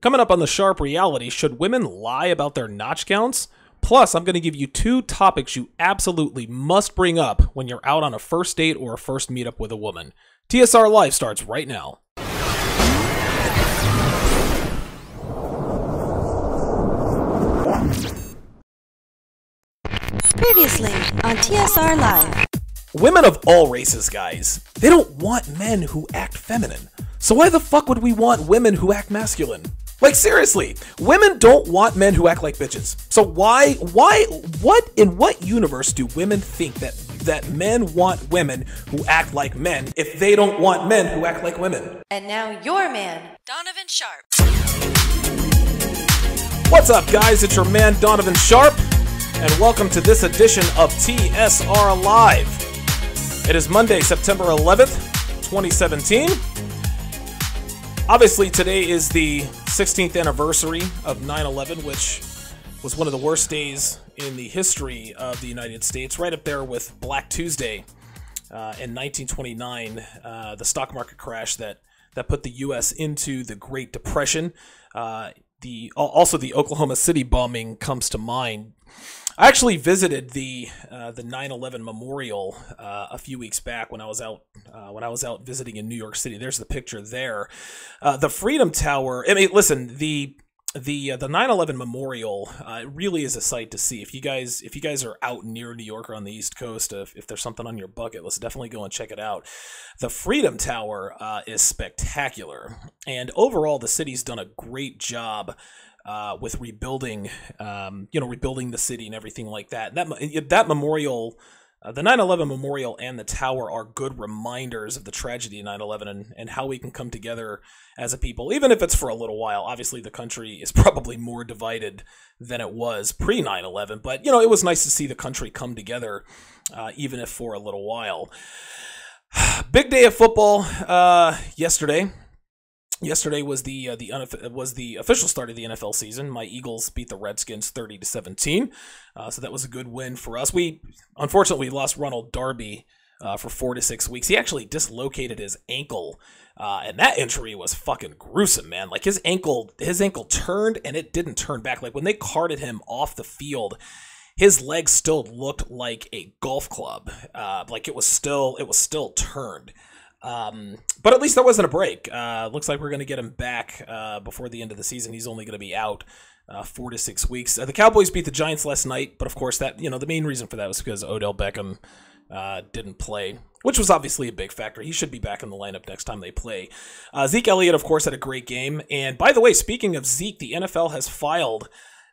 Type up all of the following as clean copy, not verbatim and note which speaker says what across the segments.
Speaker 1: Coming up on the Sharp Reality, should women lie about their notch counts? Plus, I'm going to give you 2 topics you absolutely must bring up when you're out on a first date or a first meetup with a woman. TSR Live starts right now.
Speaker 2: Previously on TSR Live.
Speaker 1: Women of all races, guys, they don't want men who act feminine. So why the fuck would we want women who act masculine? Like, seriously, women don't want men who act like bitches. So in what universe do women think that men want women who act like men if they don't want men who act like women?
Speaker 2: And now your man, Donovan Sharp.
Speaker 1: What's up, guys? It's your man, Donovan Sharp, and welcome to this edition of TSR Live. It is Monday, September 11th, 2017. Obviously, today is the 16th anniversary of 9/11, which was one of the worst days in the history of the United States, right up there with Black Tuesday in 1929, the stock market crash that put the U.S. into the Great Depression. Also, the Oklahoma City bombing comes to mind. I actually visited the 9/11 memorial a few weeks back when I was out visiting in New York City. There's the picture there. The Freedom Tower. I mean, listen, the 9/11 memorial really is a sight to see. If you guys are out near New York or on the East Coast, if there's something on your bucket list, definitely go and check it out. The Freedom Tower is spectacular, and overall, the city's done a great job with rebuilding, rebuilding the city and everything like that. That memorial, the 9/11 memorial and the tower are good reminders of the tragedy of 9/11 and how we can come together as a people, even if it's for a little while. Obviously, the country is probably more divided than it was pre-9/11, but, it was nice to see the country come together, even if for a little while. Big day of football yesterday. Yesterday was the official start of the NFL season. My Eagles beat the Redskins 30-17, so that was a good win for us. We unfortunately lost Ronald Darby for 4 to 6 weeks. He actually dislocated his ankle, and that injury was fucking gruesome, man. Like his ankle turned and it didn't turn back. Like when they carted him off the field, his leg still looked like a golf club. Like it was still turned. But at least that wasn't a break. Looks like we're going to get him back before the end of the season. He's only going to be out 4 to 6 weeks. The Cowboys beat the Giants last night, but of course that the main reason for that was because Odell Beckham didn't play, which was obviously a big factor. He should be back in the lineup next time they play. Zeke Elliott, of course, had a great game. And by the way, speaking of Zeke, the NFL has filed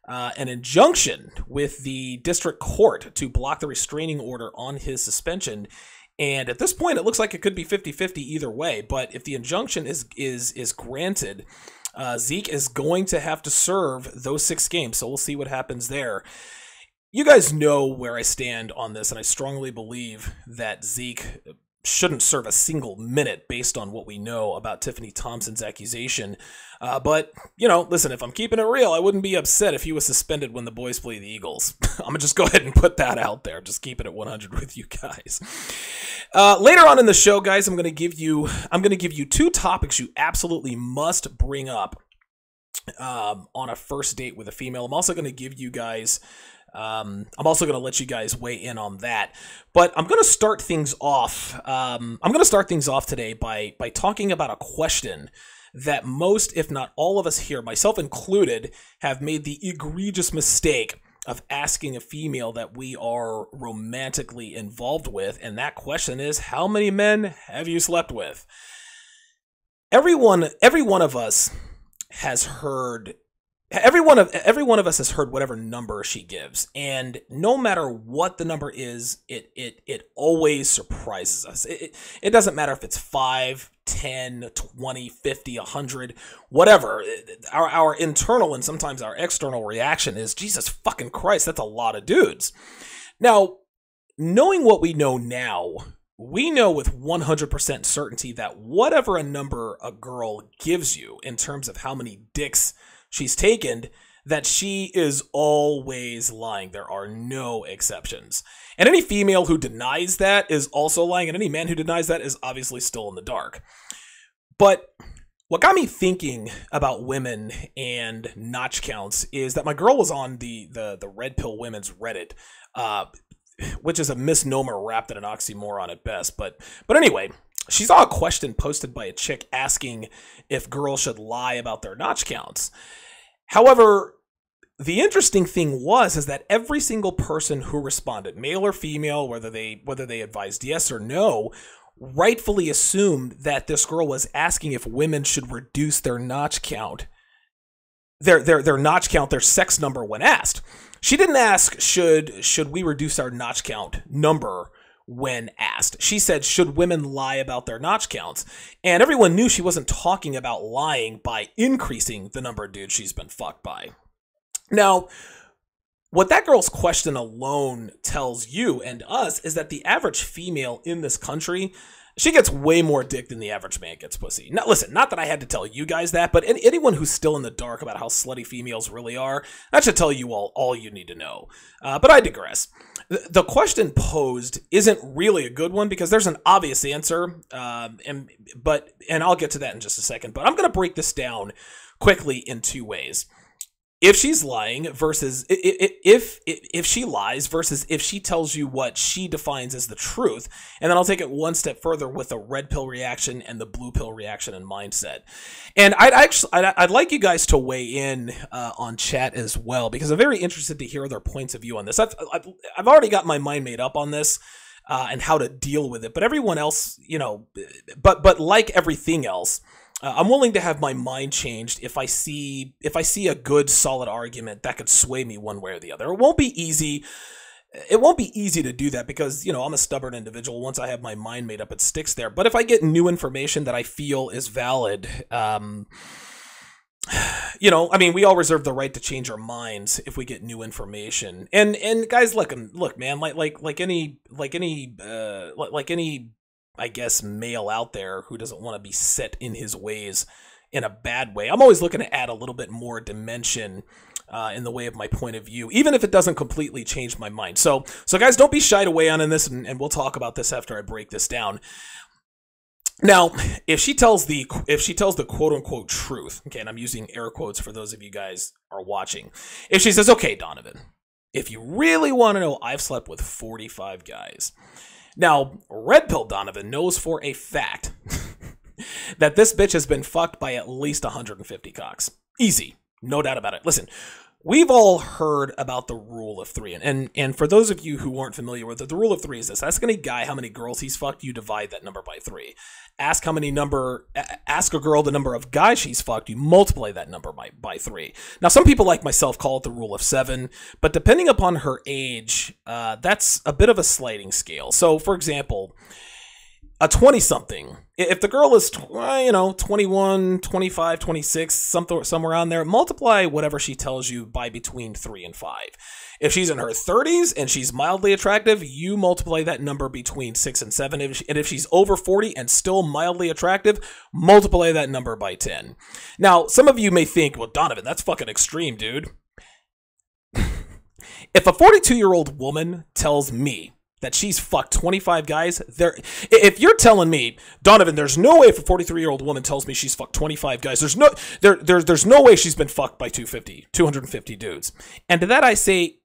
Speaker 1: an injunction with the district court to block the restraining order on his suspension. And at this point, it looks like it could be 50-50 either way. But if the injunction is granted, Zeke is going to have to serve those 6 games. So we'll see what happens there. You guys know where I stand on this, and I strongly believe that Zeke shouldn't serve a single minute based on what we know about Tiffany Thompson's accusation. But, listen, if I'm keeping it real, I wouldn't be upset if he was suspended when the boys play the Eagles. I'm going to just go ahead and put that out there. Just keeping it 100 with you guys. Later on in the show, guys, I'm going to give you 2 topics you absolutely must bring up on a first date with a female. I'm also going to give you guys I'm also going to let you guys weigh in on that, but I'm going to start things off. Today by talking about a question that most, if not all of us here, myself included, have made the egregious mistake of asking a female that we are romantically involved with, and that question is, how many men have you slept with? Every one of us has heard. Every one of us has heard whatever number she gives, and no matter what the number is, it always surprises us. It doesn't matter if it's 5, 10, 20, 50, 100, whatever. Our internal and sometimes our external reaction is, Jesus fucking Christ, that's a lot of dudes. Now, knowing what we know now, we know with 100% certainty that whatever a number a girl gives you in terms of how many dicks she's taken, that she is always lying. There are no exceptions. And any female who denies that is also lying, and any man who denies that is obviously still in the dark. But What got me thinking about women and notch counts is that my girl was on the Red Pill Women's Reddit, which is a misnomer wrapped in an oxymoron at best. But anyway, she saw a question posted by a chick asking if girls should lie about their notch counts. However, the interesting thing is that every single person who responded, male or female, whether they advised yes or no, rightfully assumed that this girl was asking if women should reduce their notch count, their notch count, their sex number when asked. She didn't ask should we reduce our notch count number when asked. She said, should women lie about their notch counts? And everyone knew she wasn't talking about lying by increasing the number of dudes she's been fucked by. Now, what that girl's question alone tells you and us is that the average female in this country, she gets way more dick than the average man gets pussy. Now, listen, not that I had to tell you guys that, but anyone who's still in the dark about how slutty females really are, that should tell you all you need to know. But I digress. The question posed isn't really a good one because there's an obvious answer, and I'll get to that in just a second. But I'm going to break this down quickly in two ways. If she's lying versus if she lies versus if she tells you what she defines as the truth. And then I'll take it one step further with the red pill reaction and the blue pill reaction and mindset. And I'd like you guys to weigh in on chat as well, because I'm very interested to hear their points of view on this. I've already got my mind made up on this and how to deal with it. But everyone else, but like everything else, I'm willing to have my mind changed if I see a good, solid argument that could sway me one way or the other. It won't be easy. It won't be easy to do that because, I'm a stubborn individual. Once I have my mind made up, it sticks there. But if I get new information that I feel is valid, we all reserve the right to change our minds if we get new information. And guys, look, man, like any I guess male out there who doesn't want to be set in his ways in a bad way, I'm always looking to add a little bit more dimension in the way of my point of view, even if it doesn't completely change my mind. So guys, don't be shied away on in this, and we'll talk about this after I break this down. Now, if she tells the quote unquote truth, okay, and I'm using air quotes for those of you guys are watching, if she says, okay, Donovan, if you really want to know, I've slept with 45 guys. Now, Red Pill Donovan knows for a fact that this bitch has been fucked by at least 150 cocks. Easy. No doubt about it. Listen, we've all heard about the rule of three. And for those of you who aren't familiar with it, the rule of three is this. Ask any guy how many girls he's fucked, you divide that number by 3. Ask a girl the number of guys she's fucked, you multiply that number by 3. Now, some people like myself call it the rule of 7, but depending upon her age, that's a bit of a sliding scale. So, for example, a 20-something, if the girl is, 21, 25, 26, somewhere around there, multiply whatever she tells you by between 3 and 5. If she's in her 30s and she's mildly attractive, you multiply that number between 6 and 7. And if she's over 40 and still mildly attractive, multiply that number by 10. Now, some of you may think, well, Donovan, that's fucking extreme, dude. If a 42-year-old woman tells me that she's fucked 25 guys, if you're telling me, Donovan, there's no way if a 43-year-old woman tells me she's fucked 25 guys, there's no way she's been fucked by 250 dudes. And to that I say,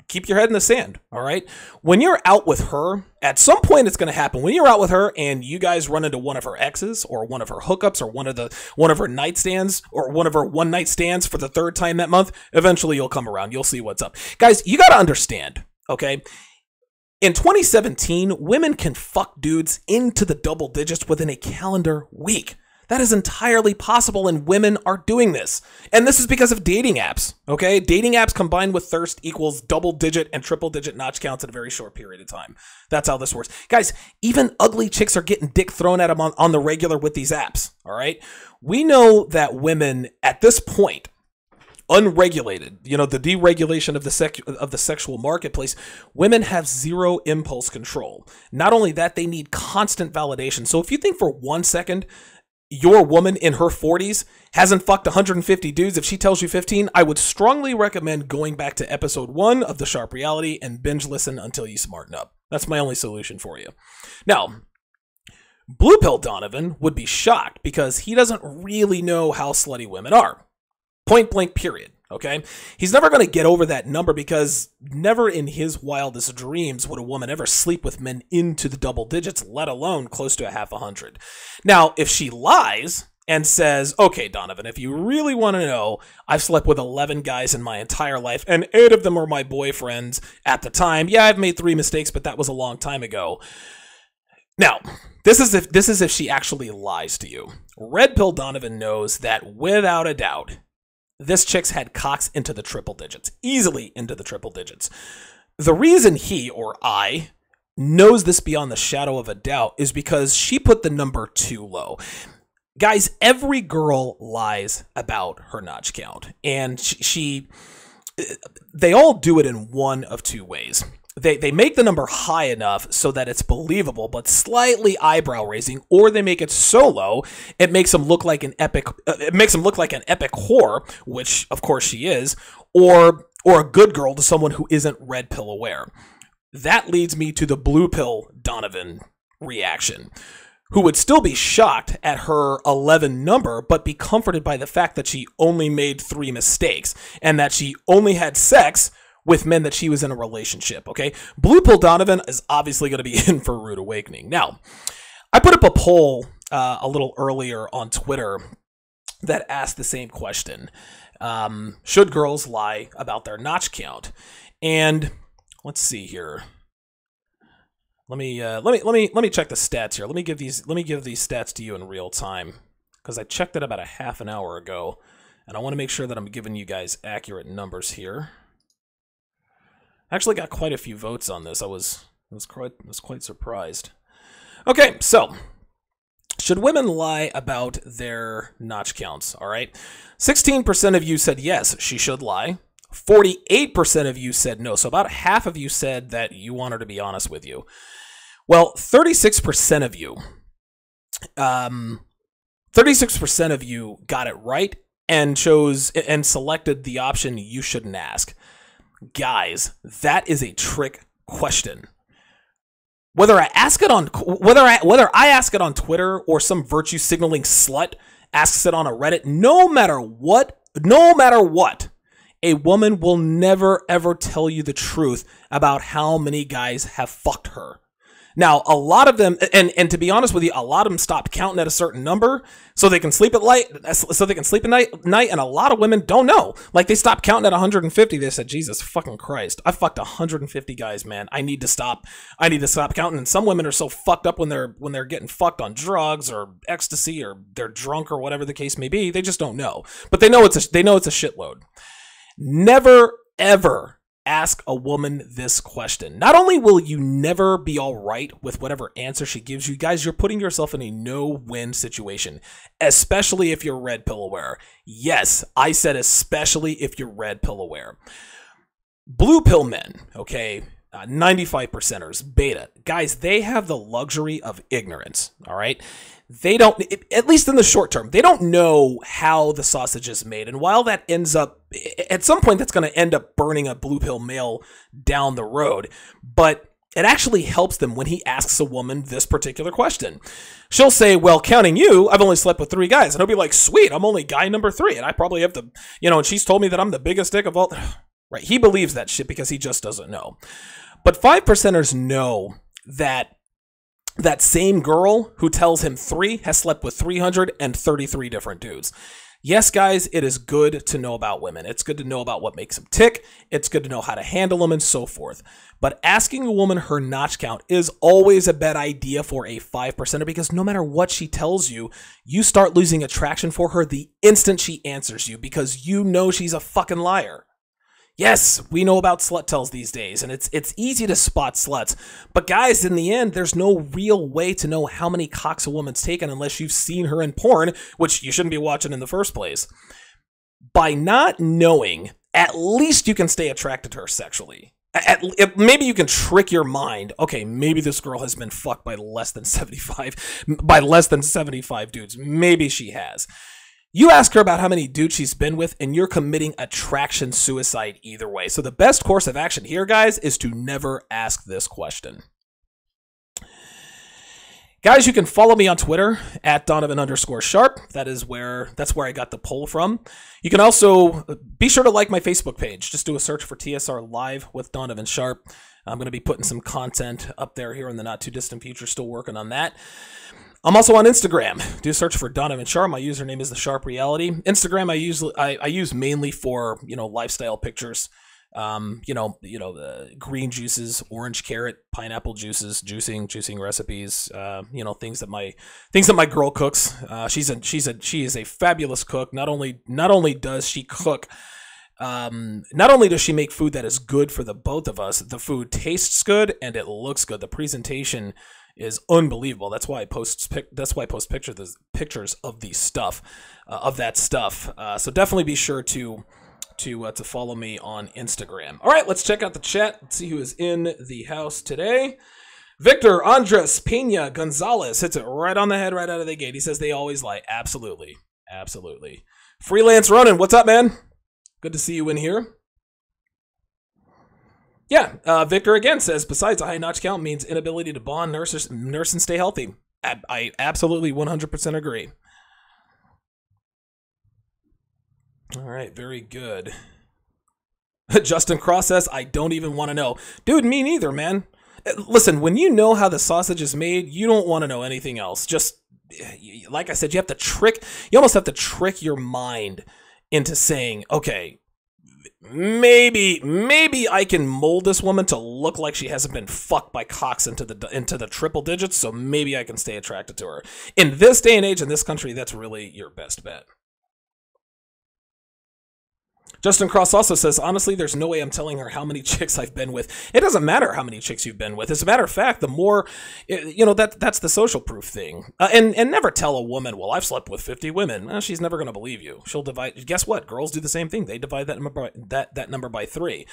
Speaker 1: keep your head in the sand, all right? When you're out with her, at some point it's going to happen. When you're out with her and you guys run into one of her exes or one of her hookups or one of her nightstands or one of her one-night stands for the 3rd time that month, eventually you'll come around. You'll see what's up. Guys, you got to understand, okay? In 2017, women can fuck dudes into the double digits within a calendar week. That is entirely possible, and women are doing this. And this is because of dating apps, okay? Dating apps combined with thirst equals double-digit and triple-digit notch counts in a very short period of time. That's how this works. Guys, even ugly chicks are getting dick thrown at them on the regular with these apps, all right? We know that women, at this point, unregulated, the deregulation of the sexual marketplace, women have zero impulse control. Not only that, they need constant validation. So if you think for 1 second your woman in her 40s hasn't fucked 150 dudes, if she tells you 15, I would strongly recommend going back to episode 1 of The Sharp Reality and binge listen until you smarten up. That's my only solution for you. Now, Blue Pill Donovan would be shocked because he doesn't really know how slutty women are. Point blank, period. Okay? He's never going to get over that number because never in his wildest dreams would a woman ever sleep with men into the double digits, let alone close to a half 100. Now, if she lies and says, okay, Donovan, if you really want to know, I've slept with 11 guys in my entire life, and 8 of them were my boyfriends at the time. Yeah, I've made 3 mistakes, but that was a long time ago. Now, this is if she actually lies to you. Red Pill Donovan knows that without a doubt, this chick's had cocks into the triple digits, easily into the triple digits. The reason he, or I, knows this beyond the shadow of a doubt is because she put the number too low. Guys, every girl lies about her notch count, and they all do it in one of 2 ways. They make the number high enough so that it's believable, but slightly eyebrow raising, or they make it so low it makes them look like an epic. It makes them look like an epic whore, which of course she is, or a good girl to someone who isn't red pill aware. That leads me to the blue pill Donovan reaction, who would still be shocked at her 11 number, but be comforted by the fact that she only made 3 mistakes and that she only had sex with men that she was in a relationship, okay? Blue Pill Donovan is obviously going to be in for a rude awakening. Now, I put up a poll a little earlier on Twitter that asked the same question. Should girls lie about their notch count? And let's see here. Let me check the stats here. Let me give these stats to you in real time, because I checked it about a half an hour ago, and I want to make sure that I'm giving you guys accurate numbers here. I actually got quite a few votes on this. I was quite surprised. Okay, so should women lie about their notch counts? All right, 16% of you said yes, she should lie. 48% of you said no. So about half of you said that you want her to be honest with you. Well, 36% of you, 36% of you got it right and selected the option you shouldn't ask. Guys, that is a trick question. Whether I ask it on Twitter or some virtue signaling slut asks it on a Reddit, no matter what, a woman will never ever tell you the truth about how many guys have fucked her. Now, a lot of them, and to be honest with you, a lot of them stopped counting at a certain number so they can sleep at night, and a lot of women don't know. Like, they stopped counting at 150. They said, Jesus fucking Christ, I fucked 150 guys, man. I need to stop counting. And some women are so fucked up when they're getting fucked on drugs or ecstasy or they're drunk or whatever the case may be, they just don't know. But they know it's a shitload. Never ever ask a woman this question. Not only will you never be all right with whatever answer she gives you, guys, you're putting yourself in a no-win situation, especially if you're red pill aware. Yes, I said especially if you're red pill aware. Blue pill men, okay, 95%ers, beta, guys, they have the luxury of ignorance, all right? They don't, at least in the short term, they don't know how the sausage is made. And while that ends up, at some point, that's going to end up burning a blue pill male down the road. But it actually helps them when he asks a woman this particular question. She'll say, well, counting you, I've only slept with 3 guys. And he'll be like, sweet, I'm only guy number 3. And I probably have and she's told me that I'm the biggest dick of all. Right. He believes that shit because he just doesn't know. But 5%ers know that same girl who tells him 3 has slept with 333 different dudes. Yes, guys, it is good to know about women. It's good to know about what makes them tick. It's good to know how to handle them and so forth. But asking a woman her notch count is always a bad idea for a 5%er, because no matter what she tells you, you start losing attraction for her the instant she answers you, because you know she's a fucking liar. Yes, we know about slut tells these days, and it's easy to spot sluts. But guys, in the end, there's no real way to know how many cocks a woman's taken unless you've seen her in porn, which you shouldn't be watching in the first place. By not knowing, at least you can stay attracted to her sexually. Maybe you can trick your mind. Okay, maybe this girl has been fucked by less than 75 dudes. Maybe she has. You ask her about how many dudes she's been with, and you're committing attraction suicide either way. So the best course of action here, guys, is to never ask this question. Guys, you can follow me on Twitter at Donovan_Sharp. That's where I got the poll from. You can also be sure to like my Facebook page. Just do a search for TSR Live with Donovan Sharp. I'm going to be putting some content up there here in the not too distant future. Still working on that. I'm also on Instagram. Do a search for Donovan Sharp. My username is The Sharp Reality. Instagram I use mainly for, lifestyle pictures. Green juices, orange carrot, pineapple juices, juicing recipes, things that my girl cooks. She is a fabulous cook. Not only does she cook, not only does she make food that is good for the both of us, the food tastes good and it looks good. The presentation is unbelievable. That's why I post pictures of the stuff, of that stuff. So definitely be sure to follow me on Instagram. All right, let's check out the chat. Let's see who is in the house today. Victor Andres Pena Gonzalez hits it right on the head right out of the gate. He says they always lie. Absolutely. Freelance Ronan, what's up, man? Good to see you in here. Yeah, Victor again says, besides a high notch count means inability to bond, nurse and stay healthy. I absolutely 100% agree. All right, very good. Justin Cross says, I don't even want to know. Dude, me neither, man. Listen, when you know how the sausage is made, you don't want to know anything else. Just, like I said, you almost have to trick your mind into saying, okay, maybe I can mold this woman to look like she hasn't been fucked by cocks into the triple digits, so maybe I can stay attracted to her. In this day and age, in this country, that's really your best bet. Justin Cross also says, honestly, there's no way I'm telling her how many chicks I've been with. It doesn't matter how many chicks you've been with. As a matter of fact, the more, that's the social proof thing. And never tell a woman, well, I've slept with 50 women. Well, she's never going to believe you. She'll divide. Guess what? Girls do the same thing. They divide that number by 3.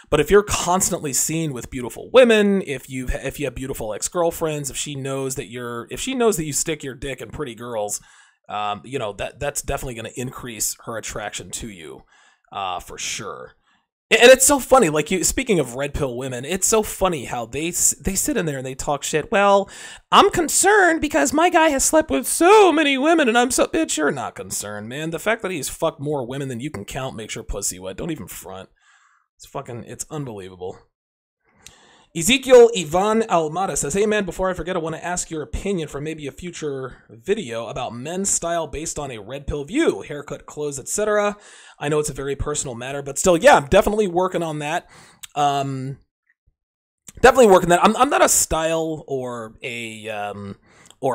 Speaker 1: But if you're constantly seen with beautiful women, if you have beautiful ex-girlfriends, if she knows that you stick your dick in pretty girls, that's definitely going to increase her attraction to you. For sure. And it's so funny, speaking of red pill women, it's so funny how they sit in there and they talk shit. Well, I'm concerned because my guy has slept with so many women and bitch, you're not concerned, man. The fact that he's fucked more women than you can count makes your pussy wet. Don't even front. It's unbelievable. Ezekiel Ivan Almada says, hey man, before I forget, I want to ask your opinion for maybe a future video about men's style based on a red pill view, haircut, clothes, etc. I know it's a very personal matter, but still, yeah, I'm definitely working on that. I'm not a style or a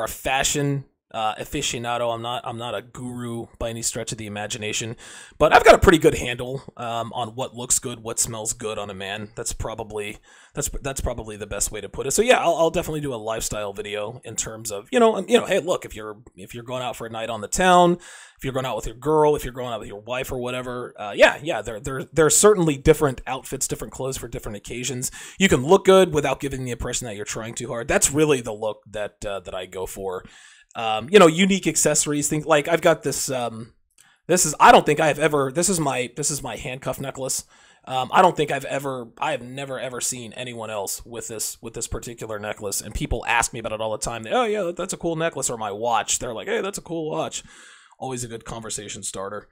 Speaker 1: fashion aficionado. I'm not a guru by any stretch of the imagination, but I've got a pretty good handle on what looks good, what smells good on a man. That's probably the best way to put it. So yeah, I'll definitely do a lifestyle video in terms of, hey, look, if you're going out for a night on the town, if you're going out with your girl, if you're going out with your wife or whatever, there are certainly different outfits, different clothes for different occasions. You can look good without giving the impression that you're trying too hard. That's really the look that I go for. Unique accessories, things like I've got this. This is my handcuff necklace. I have never ever seen anyone else with this particular necklace, and people ask me about it all the time. Oh yeah, that's a cool necklace. Or my watch. They're like, hey, that's a cool watch. Always a good conversation starter.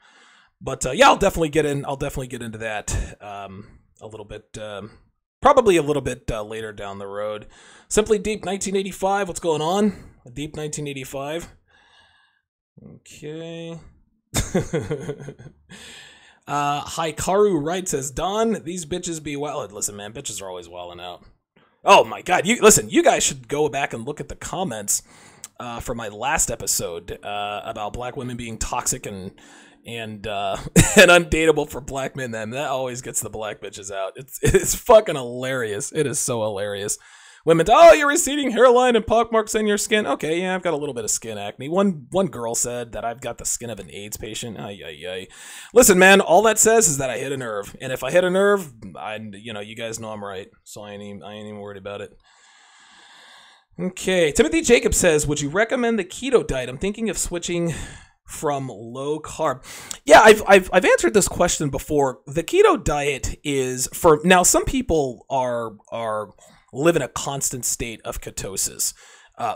Speaker 1: But I'll definitely get into that a little bit. Probably a little bit later down the road. Simply Deep 1985. What's going on? Deep 1985. Okay. Haikaru Wright says, Don, these bitches be wild. Listen, man, bitches are always wilding out. Oh my God. You guys should go back and look at the comments for my last episode about black women being toxic and undateable for black men. Then that always gets the black bitches out. It's fucking hilarious. It is so hilarious. Women, oh, your receding hairline and pockmarks on your skin. Okay, yeah, I've got a little bit of skin acne. One girl said that I've got the skin of an AIDS patient. Ay, ay, ay. Listen, man, all that says is that I hit a nerve, and if I hit a nerve, you guys know I'm right, so I ain't even worried about it. Okay, Timothy Jacobs says, would you recommend the keto diet? I'm thinking of switching from low carb. Yeah, I've answered this question before. The keto diet is for now. Some people live in a constant state of ketosis.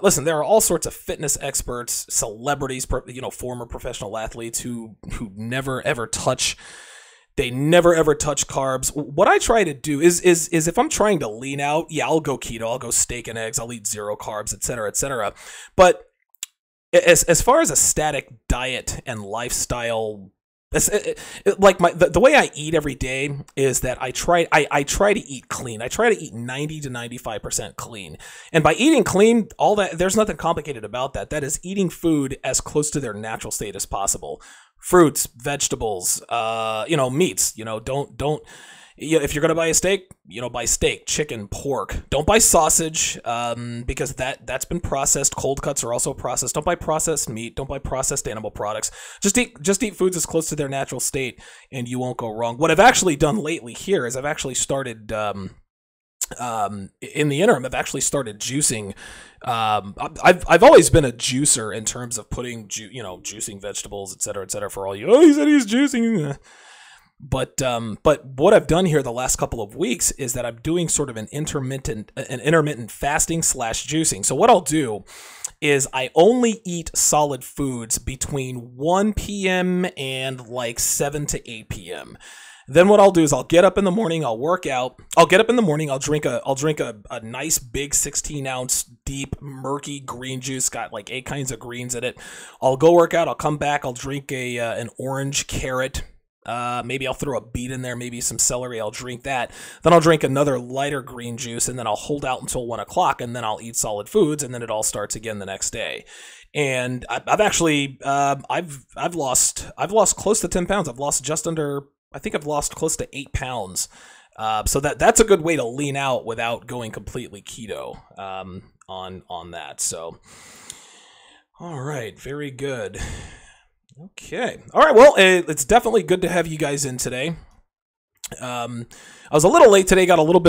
Speaker 1: Listen, there are all sorts of fitness experts, celebrities, former professional athletes who never ever touch. They never ever touch carbs. What I try to do is if I'm trying to lean out, yeah, I'll go keto, I'll go steak and eggs, I'll eat zero carbs, etc., etc. But as far as a static diet and lifestyle, like the way I eat every day is that I try to eat clean. I try to eat 90 to 95% clean. And by eating clean, all that, there's nothing complicated about that. That is eating food as close to their natural state as possible. Fruits, vegetables, meats, if you're going to buy a steak, buy steak, chicken, pork. Don't buy sausage, because that's been processed. Cold cuts are also processed. Don't buy processed meat. Don't buy processed animal products. Just eat foods as close to their natural state, and you won't go wrong. What I've actually done lately here is I've actually started, in the interim, I've actually started juicing. I've always been a juicer in terms of putting, juicing vegetables, et cetera, for all you. Oh, he said he's juicing. But what I've done here the last couple of weeks is that I'm doing sort of an intermittent fasting / juicing. So what I'll do is I only eat solid foods between 1 p.m. and like 7 to 8 p.m. Then what I'll do is I'll get up in the morning, I'll work out. I'll get up in the morning, I'll drink a nice big 16-ounce deep murky green juice, got like 8 kinds of greens in it. I'll go work out, I'll come back, I'll drink an orange, carrot. Maybe I'll throw a beet in there, maybe some celery. I'll drink that. Then I'll drink another lighter green juice, and then I'll hold out until 1 o'clock, and then I'll eat solid foods, and then it all starts again the next day. And I've actually I've lost close to 10 pounds. I've lost I've lost close to 8 pounds. So that's a good way to lean out without going completely keto on that. So, all right, very good. Okay. All right. Well, it's definitely good to have you guys in today. I was a little late today. Got a little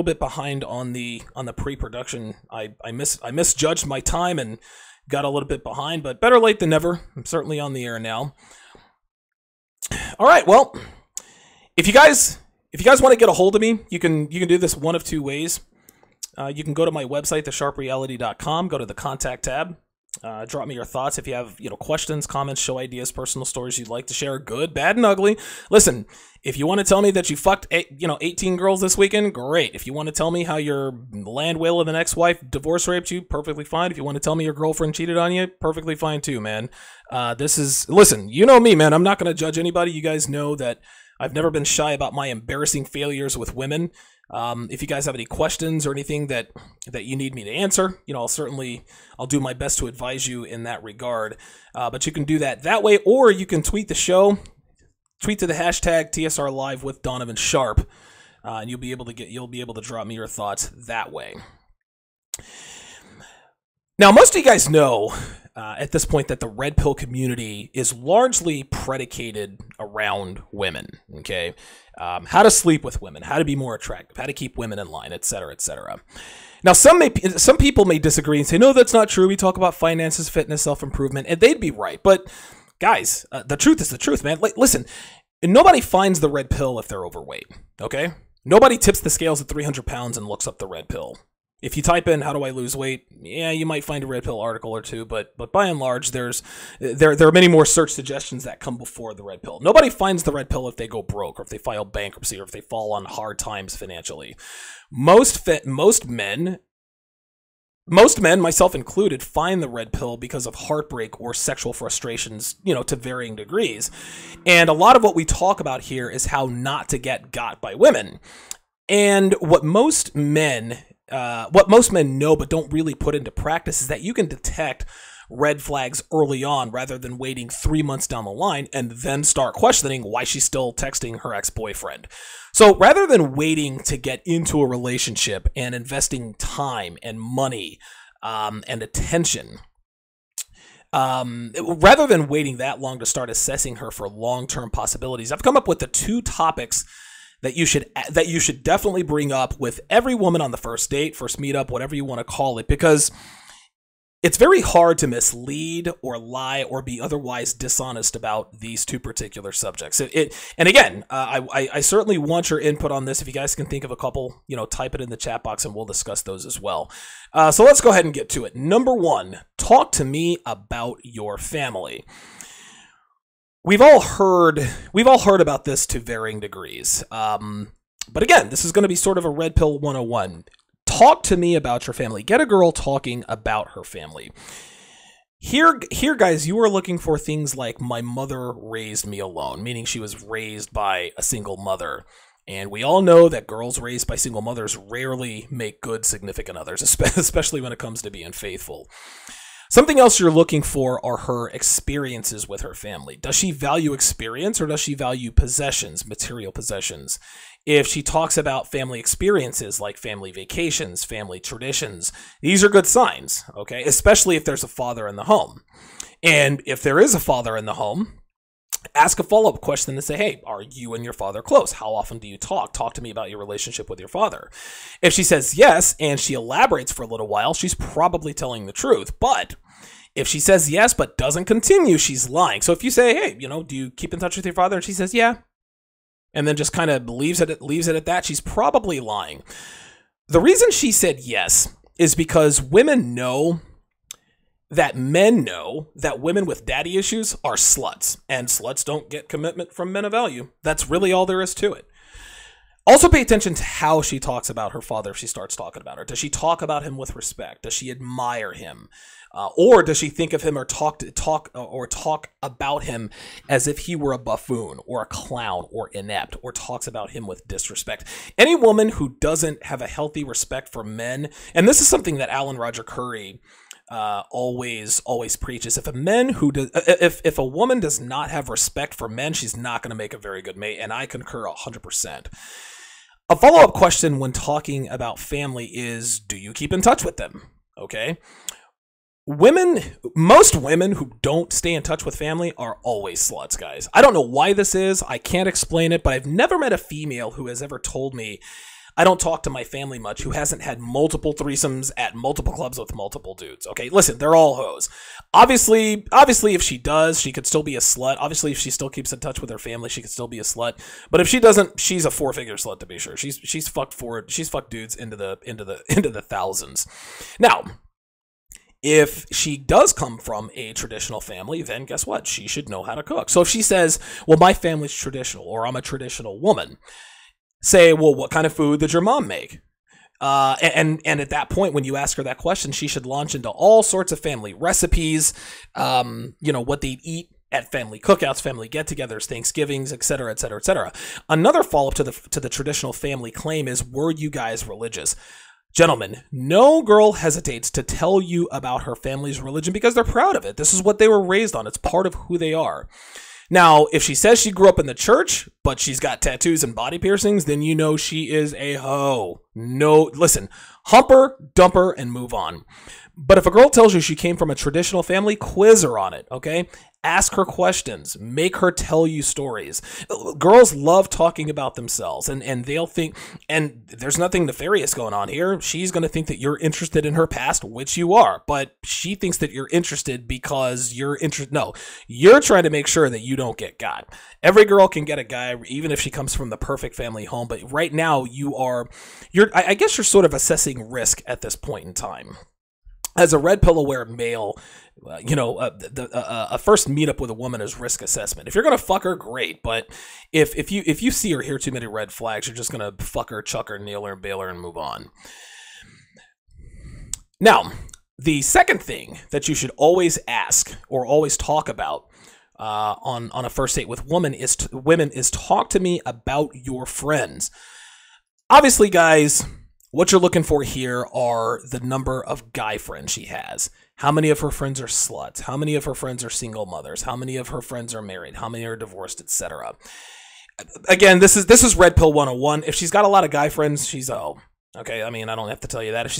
Speaker 1: bit behind on the pre-production. I misjudged my time and got a little bit behind, but better late than never. I'm certainly on the air now. All right. Well, if you guys want to get a hold of me, you can do this one of two ways. You can go to my website, thesharpreality.com. Go to the contact tab. Drop me your thoughts if you have, questions, comments, show ideas, personal stories you'd like to share, good, bad, and ugly. Listen, if you want to tell me that you fucked 18 girls this weekend, great. If you want to tell me how your land whale of an ex-wife divorce raped you, perfectly fine. If you want to tell me your girlfriend cheated on you, perfectly fine too, man. Listen, you know me, man. I'm not going to judge anybody. You guys know that I've never been shy about my embarrassing failures with women. If you guys have any questions or anything that you need me to answer, I'll do my best to advise you in that regard. But you can do that way, or you can tweet the show, tweet to the hashtag TSR Live with Donovan Sharp, and you'll be able to drop me your thoughts that way. Now, most of you guys know at this point that the red pill community is largely predicated around women. Okay, how to sleep with women, how to be more attractive, how to keep women in line, etc., etc. Now, some people may disagree and say, no, that's not true. We talk about finances, fitness, self-improvement, and they'd be right. But guys, the truth is the truth, man. Listen, nobody finds the red pill if they're overweight. Okay, nobody tips the scales at 300 pounds and looks up the red pill. If you type in "how do I lose weight," yeah, you might find a red pill article or two, but by and large, there are many more search suggestions that come before the red pill. Nobody finds the red pill if they go broke, or if they file bankruptcy, or if they fall on hard times financially. Most men, myself included, find the red pill because of heartbreak or sexual frustrations, to varying degrees. And a lot of what we talk about here is how not to get got by women. And what most men know but don't really put into practice is that you can detect red flags early on rather than waiting 3 months down the line and then start questioning why she's still texting her ex-boyfriend. So rather than waiting to get into a relationship and investing time and money and attention, rather than waiting that long to start assessing her for long-term possibilities, I've come up with the 2 topics that you should definitely bring up with every woman on the first date, first meetup, whatever you want to call it, because It's very hard to mislead or lie or be otherwise dishonest about these two particular subjects. And again, I certainly want your input on this. If you guys can think of a couple, type it in the chat box and we'll discuss those as well. So let's go ahead and get to it. Number one, talk to me about your family. We've all heard about this to varying degrees. But again, this is going to be sort of a red pill 101. Talk to me about your family. Get a girl talking about her family. Here, guys, you are looking for things like my mother raised me alone, meaning she was raised by a single mother. And we all know that girls raised by single mothers rarely make good significant others, especially when it comes to being faithful. Something else you're looking for are her experiences with her family. Does she value experience or does she value possessions, material possessions? If she talks about family experiences like family vacations, family traditions, these are good signs, okay? Especially if there's a father in the home. And if there is a father in the home, ask a follow-up question and say, hey, are you and your father close? How often do you talk? Talk to me about your relationship with your father. If she says yes and she elaborates for a little while, she's probably telling the truth. But if she says yes but doesn't continue, she's lying. So if you say, hey, do you keep in touch with your father? And she says, yeah, and then just kind of leaves it at that, she's probably lying. The reason she said yes is because women know that men know that women with daddy issues are sluts, and sluts don't get commitment from men of value. That's really all there is to it. Also pay attention to how she talks about her father if she starts talking about her. Does she talk about him with respect? Does she admire him? Or does she think of him or talk about him as if he were a buffoon or a clown or inept, or talks about him with disrespect? Any woman who doesn't have a healthy respect for men, and this is something that Alan Roger Curry always preaches. If a woman does not have respect for men, she's not going to make a very good mate, and I concur 100%. A follow-up question when talking about family is, do you keep in touch with them? Okay. Most women who don't stay in touch with family are always sluts, guys. I don't know why this is. I can't explain it, but I've never met a female who has ever told me, I don't talk to my family much, who hasn't had multiple threesomes at multiple clubs with multiple dudes. Okay, listen, they're all hoes. Obviously, if she does, she could still be a slut. Obviously, if she still keeps in touch with her family, she could still be a slut. But if she doesn't, she's a four-figure slut to be sure. She's fucked dudes into the thousands. Now, if she does come from a traditional family, then guess what? She should know how to cook. So if she says, well, my family's traditional, or I'm a traditional woman, say, well, what kind of food did your mom make? And at that point, when you ask her that question, she should launch into all sorts of family recipes, what they eat at family cookouts, family get-togethers, Thanksgivings, etc., etc., etc. Another follow-up to the traditional family claim is, were you guys religious? Gentlemen, no girl hesitates to tell you about her family's religion because they're proud of it. This is what they were raised on. It's part of who they are. Now, if she says she grew up in the church, but she's got tattoos and body piercings, then you know she is a hoe. No, listen, hump her, dump her, and move on. But if a girl tells you she came from a traditional family, quiz her on it, okay? Ask her questions. Make her tell you stories. Girls love talking about themselves, and they'll think, and there's nothing nefarious going on here. She's going to think that you're interested in her past, which you are, but she thinks that you're interested because you're interested. No, you're trying to make sure that you don't get got. Every girl can get a guy, even if she comes from the perfect family home, but right now I guess you're sort of assessing risk at this point in time. As a red pill aware male, a first meetup with a woman is risk assessment. If you're gonna fuck her, great. But if you see or hear too many red flags, you're just gonna fuck her, chuck her, nail her, bail her, and move on. Now, the second thing that you should always ask or always talk about on a first date with women is talk to me about your friends. Obviously, guys, what you're looking for here are the number of guy friends she has. How many of her friends are sluts? How many of her friends are single mothers? How many of her friends are married? How many are divorced, etc.? Again, this is red pill 101. If she's got a lot of guy friends, she's a hoe. Okay, I mean, I don't have to tell you that. If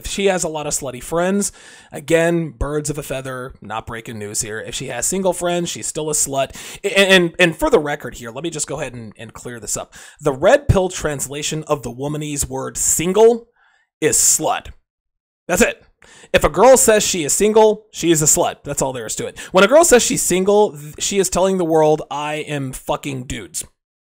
Speaker 1: she has a lot of slutty friends, again, birds of a feather, not breaking news here. If she has single friends, she's still a slut. And for the record here, let me just go ahead and clear this up. The red pill translation of the womanese word single is slut. That's it. If a girl says she is single, she is a slut. That's all there is to it. When a girl says she's single, she is telling the world, I am fucking dudes.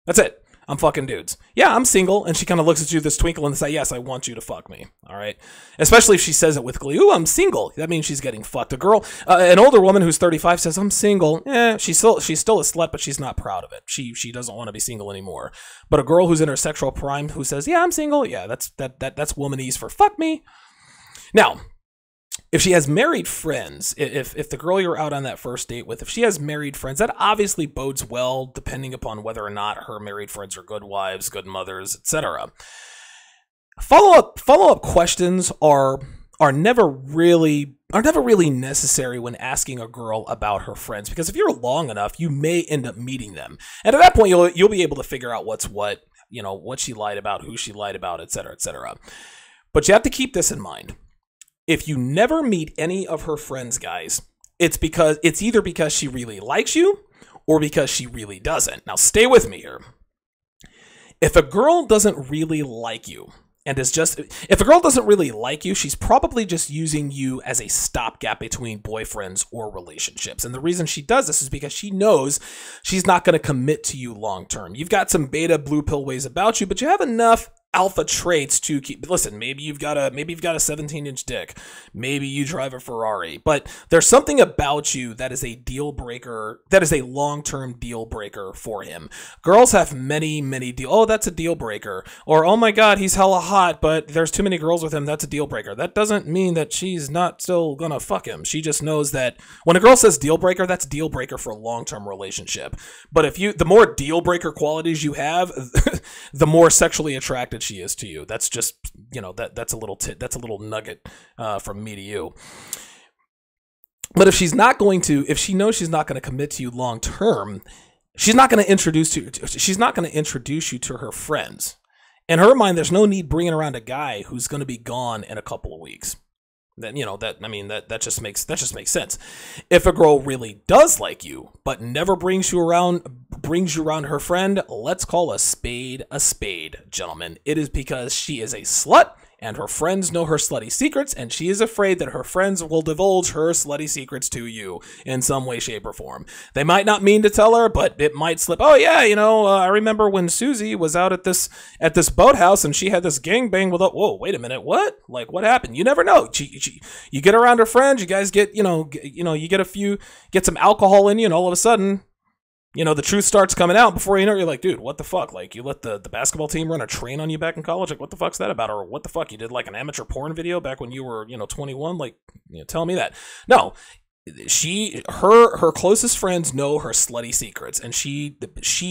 Speaker 1: That's it. I'm fucking dudes. Yeah, I'm single. And she kind of looks at you with this twinkle and says, yes, I want you to fuck me. All right. Especially if she says it with glee. Ooh, I'm single. That means she's getting fucked. A girl, an older woman who's 35 says, I'm single. She's still a slut, but she's not proud of it. She doesn't want to be single anymore. But a girl who's in her sexual prime who says, yeah, I'm single. Yeah, that's womanese for fuck me. Now, if she has married friends, if the girl you're out on that first date with, if she has married friends, that obviously bodes well depending upon whether or not her married friends are good wives, good mothers, etc. Follow-up questions are never really necessary when asking a girl about her friends, because if you're long enough, you may end up meeting them. And at that point, you'll be able to figure out what's what, what she lied about, who she lied about, etc., etc. But you have to keep this in mind. If you never meet any of her friends, guys, it's either because she really likes you or because she really doesn't. Now, stay with me here. If a girl doesn't really like you, if a girl doesn't really like you, she's probably just using you as a stopgap between boyfriends or relationships. And the reason she does this is because she knows she's not going to commit to you long term. You've got some beta blue pill ways about you, but you have enough alpha traits to keep. Listen, maybe you've got a 17-inch dick, maybe you drive a Ferrari, but there's something about you that is a deal breaker, that is a long-term deal breaker for him. Girls have many that's a deal breaker, or oh my god, he's hella hot, but there's too many girls with him, that's a deal breaker. That doesn't mean that she's not still gonna fuck him. She just knows that when a girl says deal breaker, that's deal breaker for a long-term relationship. But the more deal breaker qualities you have, the more sexually attracted she is to you. That's just, that's a little nugget from me to you. But if she knows she's not going to commit to you long term, she's not going to introduce you to her friends. In her mind, there's no need bringing around a guy who's going to be gone in a couple of weeks. That just makes sense. If a girl really does like you, but never brings you around her friend, let's call a spade, gentlemen. It is because she is a slut, and her friends know her slutty secrets, and she is afraid that her friends will divulge her slutty secrets to you in some way, shape, or form. They might not mean to tell her, but it might slip. Oh yeah, I remember when Susie was out at this boathouse and she had this gangbang with whoa, wait a minute, what? Like, what happened? You never know. You get around her friends, you guys get, you get some alcohol in you, and all of a sudden, the truth starts coming out. Before you know it, you're like, dude, what the fuck? Like, you let the basketball team run a train on you back in college? Like, what the fuck's that about? Or what the fuck? You did like an amateur porn video back when you were, 21? Like, tell me that. No, her closest friends know her slutty secrets, and she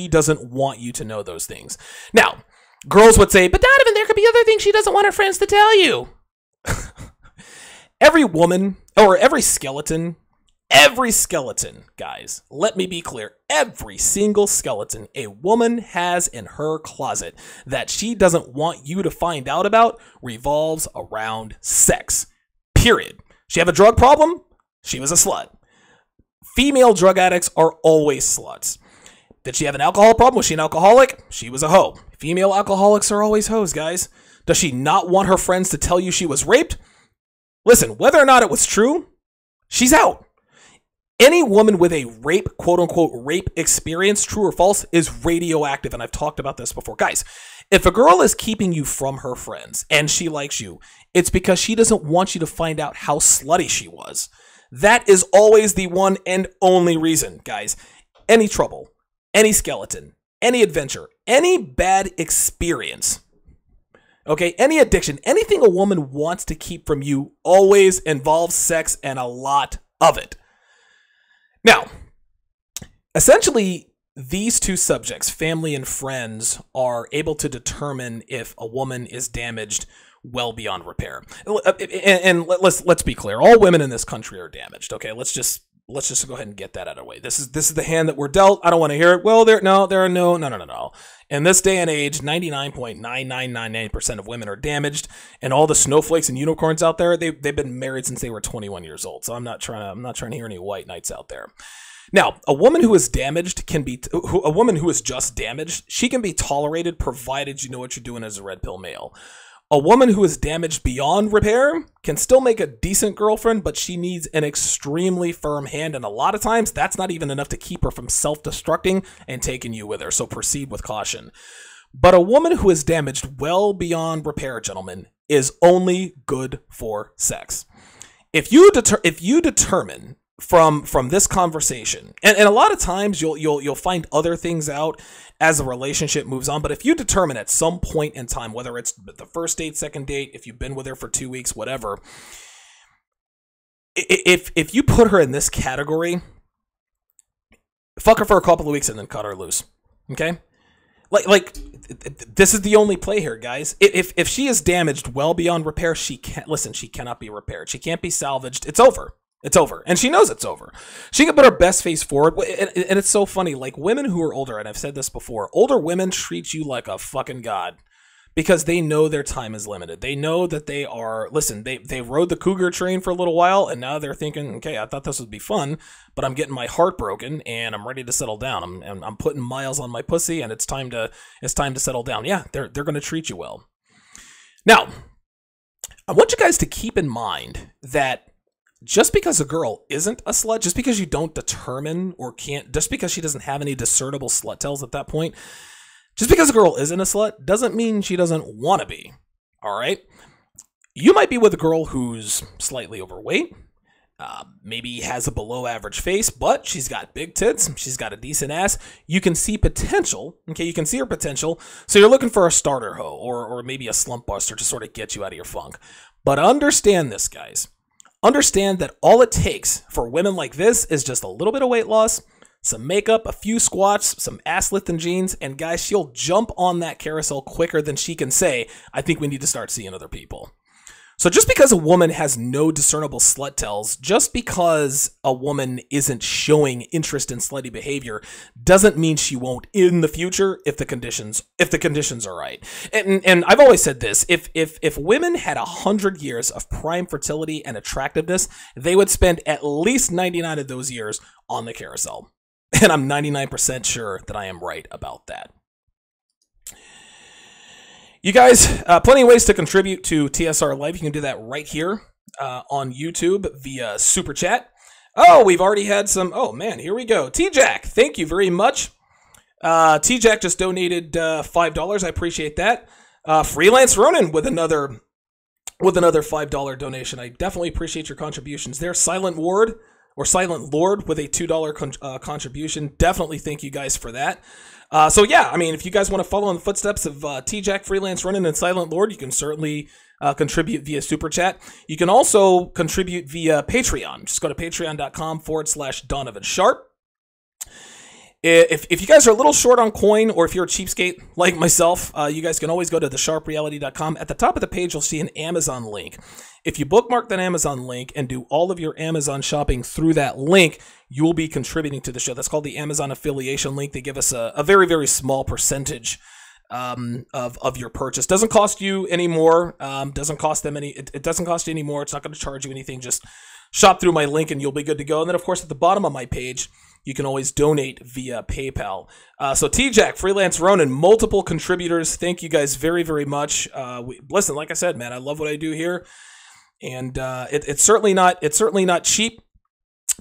Speaker 1: doesn't want you to know those things. Now, girls would say, but Donovan, there could be other things she doesn't want her friends to tell you. Every woman, or every skeleton, guys, let me be clear, every single skeleton a woman has in her closet that she doesn't want you to find out about revolves around sex. Period. She have a drug problem? She was a slut. Female drug addicts are always sluts. Did she have an alcohol problem? Was she an alcoholic? She was a hoe. Female alcoholics are always hoes, guys. Does she not want her friends to tell you she was raped? Listen, whether or not it was true, she's out. Any woman with a rape, quote-unquote, rape experience, true or false, is radioactive, and I've talked about this before. Guys, if a girl is keeping you from her friends and she likes you, it's because she doesn't want you to find out how slutty she was. That is always the one and only reason, guys. Any trouble, any skeleton, any adventure, any bad experience, okay, any addiction, anything a woman wants to keep from you always involves sex, and a lot of it. Now, essentially, these two subjects, family and friends, are able to determine if a woman is damaged well beyond repair. And let's be clear, all women in this country are damaged. Okay, let's just go ahead and get that out of the way. This is the hand that we're dealt. I don't want to hear it. Well, there are no. In this day and age, 99.9999% of women are damaged, and all the snowflakes and unicorns out there, they've been married since they were 21 years old. So I'm not trying to hear any white knights out there. Now, a woman who is damaged a woman who is just damaged, she can be tolerated provided you know what you're doing as a red pill male. A woman who is damaged beyond repair can still make a decent girlfriend, but she needs an extremely firm hand, and a lot of times that's not even enough to keep her from self-destructing and taking you with her, so proceed with caution. But a woman who is damaged well beyond repair, gentlemen, is only good for sex. If you determine from this conversation, and a lot of times you'll find other things out as the relationship moves on, but if you determine at some point in time, whether it's the first date, second date, if you've been with her for 2 weeks, whatever, if you put her in this category, fuck her for a couple of weeks and then cut her loose. Okay? Like this is the only play here, guys. If she is damaged well beyond repair, she cannot be repaired. She can't be salvaged. It's over. It's over. And she knows it's over. She can put her best face forward. And it's so funny. Like, women who are older, and I've said this before, older women treat you like a fucking god because they know their time is limited. They know that they rode the cougar train for a little while, and now they're thinking, okay, I thought this would be fun, but I'm getting my heart broken and I'm ready to settle down. I'm putting miles on my pussy, and it's time to settle down. Yeah, they're going to treat you well. Now, I want you guys to keep in mind that just because a girl isn't a slut, just because you don't determine or can't, just because she doesn't have any discernible slut tells at that point, just because a girl isn't a slut doesn't mean she doesn't want to be. All right? You might be with a girl who's slightly overweight, maybe has a below average face, but she's got big tits, she's got a decent ass. You can see potential, okay? You can see her potential. So you're looking for a starter hoe or maybe a slump buster to sort of get you out of your funk. But understand this, guys. Understand that all it takes for women like this is just a little bit of weight loss, some makeup, a few squats, some ass lifting jeans, and guys, she'll jump on that carousel quicker than she can say, I think we need to start seeing other people. So just because a woman has no discernible slut tells, just because a woman isn't showing interest in slutty behavior, doesn't mean she won't in the future if the conditions are right. And I've always said this: if women had 100 years of prime fertility and attractiveness, they would spend at least 99 of those years on the carousel. And I'm 99% sure that I am right about that. You guys, plenty of ways to contribute to TSR Live. You can do that right here on YouTube via Super Chat. Oh, we've already had some. Oh, man, here we go. T-Jack, thank you very much. T-Jack just donated $5. I appreciate that. Freelance Ronin with another $5 donation. I definitely appreciate your contributions there. Silent Lord with a $2 contribution. Definitely thank you guys for that. So yeah, I mean, if you guys want to follow in the footsteps of T-Jack, Freelance Running, and Silent Lord, you can certainly contribute via Super Chat. You can also contribute via Patreon. Just go to patreon.com/Donovan Sharp. If you guys are a little short on coin, or if you're a cheapskate like myself, you guys can always go to thesharpreality.com. At the top of the page, you'll see an Amazon link. If you bookmark that Amazon link and do all of your Amazon shopping through that link, you will be contributing to the show. That's called the Amazon affiliation link. They give us a very, very small percentage of your purchase. Doesn't cost you any more. Doesn't cost them any. It doesn't cost you any more. It's not going to charge you anything. Just shop through my link and you'll be good to go. And then, of course, at the bottom of my page, you can always donate via PayPal. So T-Jack, Freelance Ronin, multiple contributors. Thank you guys very, very much. Listen, like I said, man, I love what I do here, and it's certainly not cheap,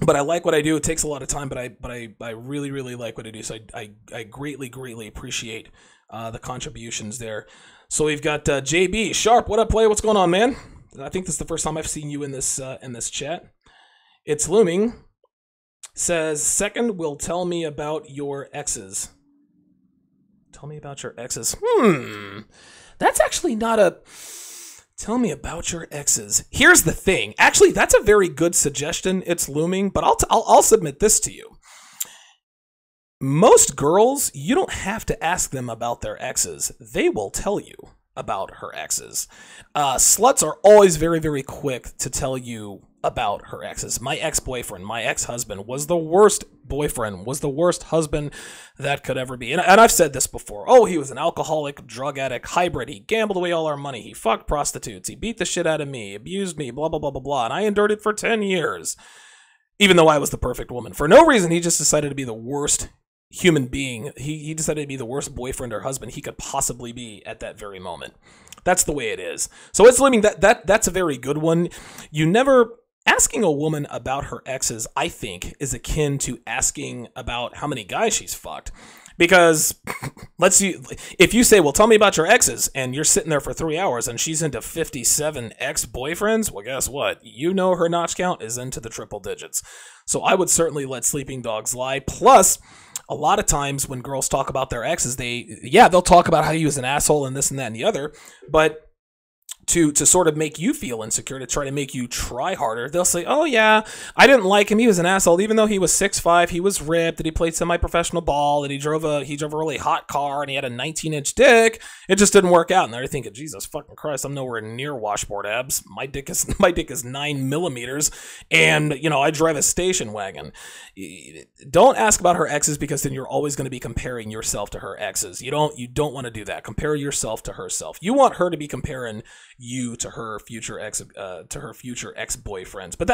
Speaker 1: but I like what I do. It takes a lot of time, but I really, really like what I do. So I greatly, greatly appreciate the contributions there. So we've got JB Sharp. What up, play? What's going on, man? I think this is the first time I've seen you in this chat. It's looming. Says, second will tell me about your exes. Tell me about your exes. That's actually not a... Tell me about your exes. Here's the thing. Actually, that's a very good suggestion. It's looming, but I'll submit this to you. Most girls, you don't have to ask them about their exes. They will tell you about her exes. Sluts are always very, very quick to tell you about her exes. My ex-boyfriend, my ex-husband was the worst boyfriend, was the worst husband that could ever be. And I've said this before. Oh, he was an alcoholic, drug addict, hybrid. He gambled away all our money. He fucked prostitutes. He beat the shit out of me, abused me, blah, blah, blah, blah, blah. And I endured it for 10 years, even though I was the perfect woman. For no reason, he just decided to be the worst human being. He decided to be the worst boyfriend or husband he could possibly be at that very moment. That's the way it is. So it's living that's a very good one. You never asking a woman about her exes, I think, is akin to asking about how many guys she's fucked. Because if you say, well, tell me about your exes, and you're sitting there for 3 hours and she's into 57 ex-boyfriends, well, guess what? You know her notch count is into the triple digits. So I would certainly let sleeping dogs lie. Plus, a lot of times when girls talk about their exes, they'll talk about how he was an asshole and this and that and the other, but to sort of make you feel insecure, to try to make you try harder, they'll say, oh yeah, I didn't like him, he was an asshole, even though he was 6'5", he was ripped, and he played semi-professional ball, and he drove a really hot car, and he had a 19-inch dick. It just didn't work out. And they're thinking, Jesus fucking Christ, I'm nowhere near washboard abs. My dick is 9 millimeters, and I drive a station wagon. Don't ask about her exes, because then you're always going to be comparing yourself to her exes. You don't want to do that. Compare yourself to herself. You want her to be comparing you to her future ex-boyfriends. But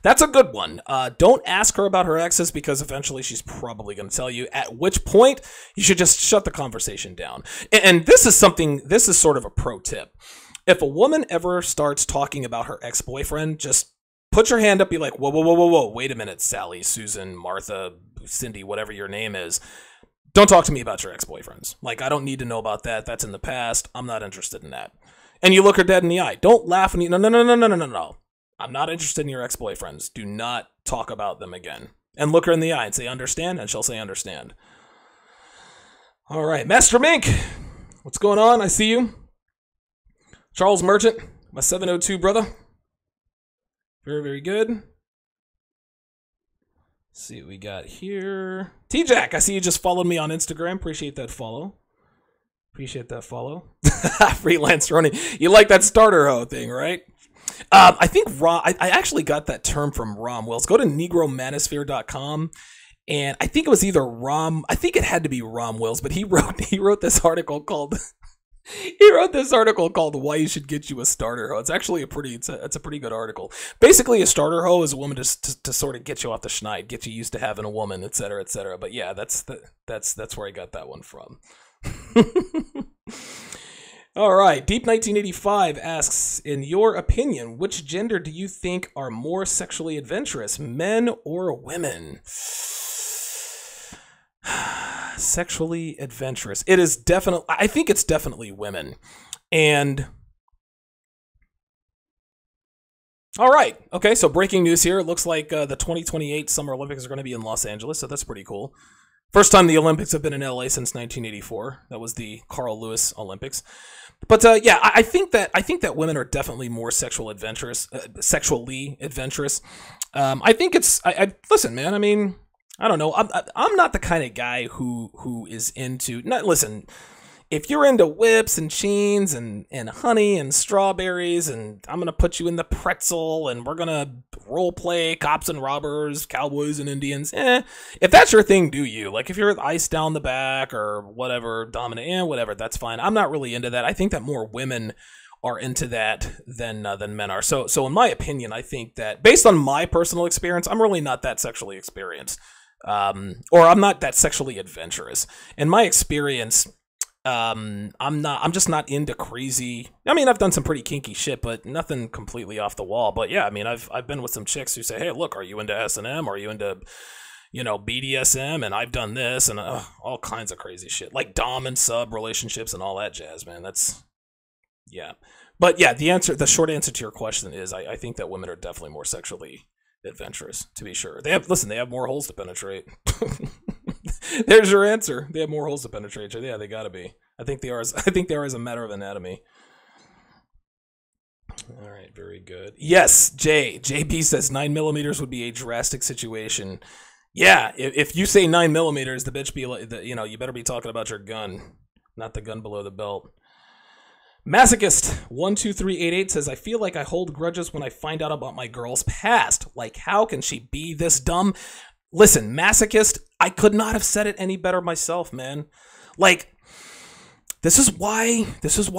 Speaker 1: that's a good one. Don't ask her about her exes, because eventually she's probably going to tell you, at which point you should just shut the conversation down. And this is sort of a pro tip. If a woman ever starts talking about her ex-boyfriend, just put your hand up, be like, whoa, whoa, whoa, whoa, whoa, wait a minute, Sally, Susan, Martha, Cindy, whatever your name is. Don't talk to me about your ex-boyfriends. Like, I don't need to know about that. That's in the past. I'm not interested in that. And you look her dead in the eye. Don't laugh and no. I'm not interested in your ex-boyfriends. Do not talk about them again. And look her in the eye and say, understand? And she'll say, understand. All right. Master Mink, what's going on? I see you. Charles Merchant, my 702 brother. Very, very good. Let's see what we got here. T-Jack, I see you just followed me on Instagram. Appreciate that follow. Freelance running. You like that starter hoe thing, right? I think I actually got that term from Rom Wills. Go to negromanosphere.com, and I think it was either I think it had to be Rom Wills, but he wrote this article called Why You Should Get You a Starter Hoe. It's actually it's a pretty good article. Basically, a starter hoe is a woman to sort of get you off the schneid, get you used to having a woman, etc., etc. But yeah, that's where I got that one from. All right. Deep 1985 asks, in your opinion, which gender do you think are more sexually adventurous, men or women? Sexually adventurous. I think it's definitely women. And all right. Okay. So breaking news here. It looks like the 2028 Summer Olympics are going to be in Los Angeles. So that's pretty cool. First time the Olympics have been in LA since 1984. That was the Carl Lewis Olympics. But yeah, I think that women are definitely more sexually adventurous. I think it's. Listen, man. I mean, I don't know. I'm not the kind of guy who is into. Listen. If you're into whips and cheens and honey and strawberries, and I'm going to put you in the pretzel, and we're going to role play cops and robbers, cowboys and Indians, if that's your thing, do you. Like, if you're ice down the back or whatever, dominant, whatever, that's fine. I'm not really into that. I think that more women are into that than men are. So in my opinion, I think that based on my personal experience, I'm really not that sexually experienced, or I'm not that sexually adventurous. In my experience, I'm just not into crazy. I mean, I've done some pretty kinky shit, but nothing completely off the wall. But yeah, I mean, I've been with some chicks who say, hey, look, are you into S&M? Are you into, BDSM? And I've done this and all kinds of crazy shit, like dom and sub relationships and all that jazz, man. Yeah. But yeah, the short answer to your question is I think that women are definitely more sexually adventurous, to be sure. They have more holes to penetrate. There's your answer. They have more holes to penetrate. Yeah, they gotta be. I think they are as a matter of anatomy. All right, very good. Yes, JB says 9 millimeters would be a drastic situation. Yeah, if you say 9 millimeters, the bitch be like, you better be talking about your gun, not the gun below the belt. Masochist12388 says, I feel like I hold grudges when I find out about my girl's past. Like, how can she be this dumb? Listen, Masochist, I could not have said it any better myself, man. Like, this is why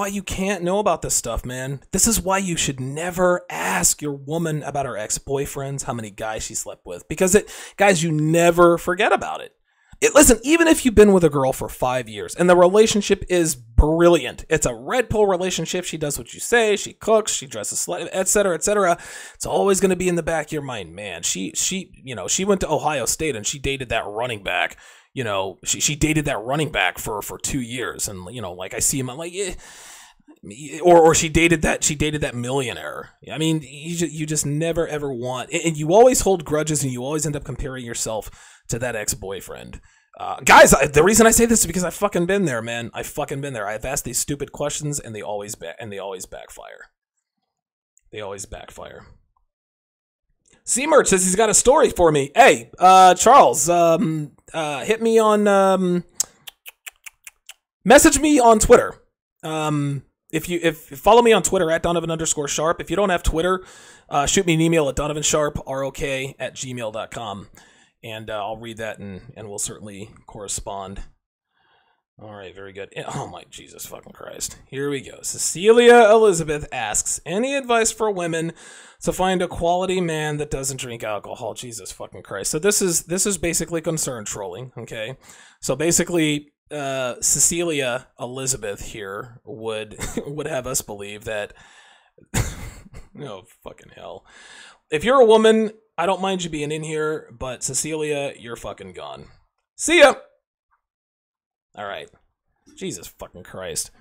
Speaker 1: you can't know about this stuff, man. This is why you should never ask your woman about her ex-boyfriends, how many guys she slept with. Because guys, you never forget about it. Listen, even if you've been with a girl for 5 years and the relationship is brilliant, it's a red pill relationship. She does what you say, she cooks, she dresses, etc., etc. It's always going to be in the back of your mind, man. She went to Ohio State and she dated that running back. She dated that running back for 2 years, and like I see him, I'm like, or she dated that millionaire. I mean, you just never ever want, and you always hold grudges, and you always end up comparing yourself to that ex-boyfriend. Guys, the reason I say this is because I've fucking been there, man. I've fucking been there. I've asked these stupid questions, and they always backfire. They always backfire. C-Merch says he's got a story for me. Hey, Charles, hit me on, message me on Twitter. If follow me on Twitter at Donovan_Sharp. If you don't have Twitter, shoot me an email at donovansharp@gmail.com, and I'll read that and we'll certainly correspond. All right, very good. Oh my Jesus fucking Christ. Here we go. Cecilia Elizabeth asks, any advice for women to find a quality man that doesn't drink alcohol? Jesus fucking Christ. So this is basically concern trolling, okay? So basically, Cecilia Elizabeth here would have us believe that oh fucking hell. If you're a woman, I don't mind you being in here, but Cecilia, you're fucking gone. See ya. All right. Jesus fucking Christ.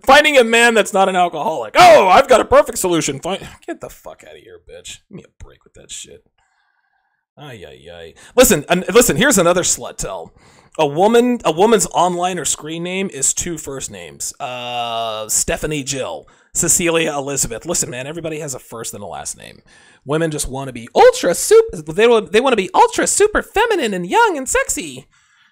Speaker 1: Finding a man that's not an alcoholic. Oh, I've got a perfect solution. Get the fuck out of here, bitch. Give me a break with that shit. Ay, ay, ay. Listen, here's another slut tell. A woman's online or screen name is 2 first names. Stephanie Jill, Cecilia Elizabeth. Listen, man, everybody has a first and a last name. Women just want to be they want to be ultra super feminine and young and sexy.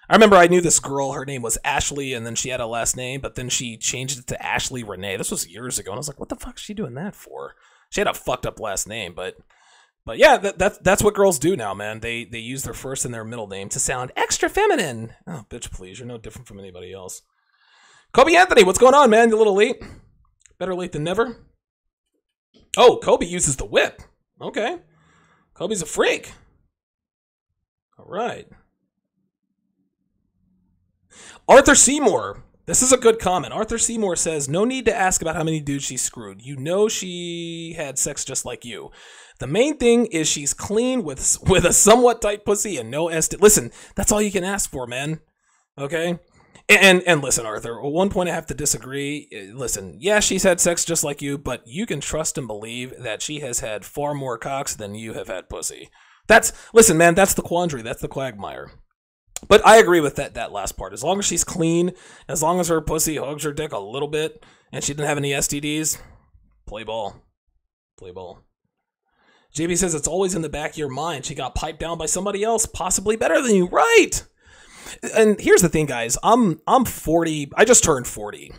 Speaker 1: I remember I knew this girl, her name was Ashley, and then she had a last name, but then she changed it to Ashley Renee. This was years ago, and I was like, what the fuck is she doing that for? She had a fucked up last name, but yeah, that's what girls do now, man. They use their first and their middle name to sound extra feminine. Oh, bitch, please. You're no different from anybody else. Kobe Anthony, what's going on, man? You a little late? Better late than never. Oh, Kobe uses the whip. Okay. Kobe's a freak. All right. Arthur Seymour. This is a good comment. Arthur Seymour says, no need to ask about how many dudes she screwed. You know she had sex just like you. The main thing is she's clean with a somewhat tight pussy and no STD. Listen, that's all you can ask for, man. Okay? And listen, Arthur, at one point I have to disagree. Listen, yeah, she's had sex just like you, but you can trust and believe that she has had far more cocks than you have had pussy. Listen, man, that's the quandary. That's the quagmire. But I agree with that last part. As long as she's clean, as long as her pussy hugs her dick a little bit, and she didn't have any STDs, play ball. Play ball. JB says it's always in the back of your mind. She got piped down by somebody else, possibly better than you. Right. And here's the thing, guys. I'm 40. I just turned 40.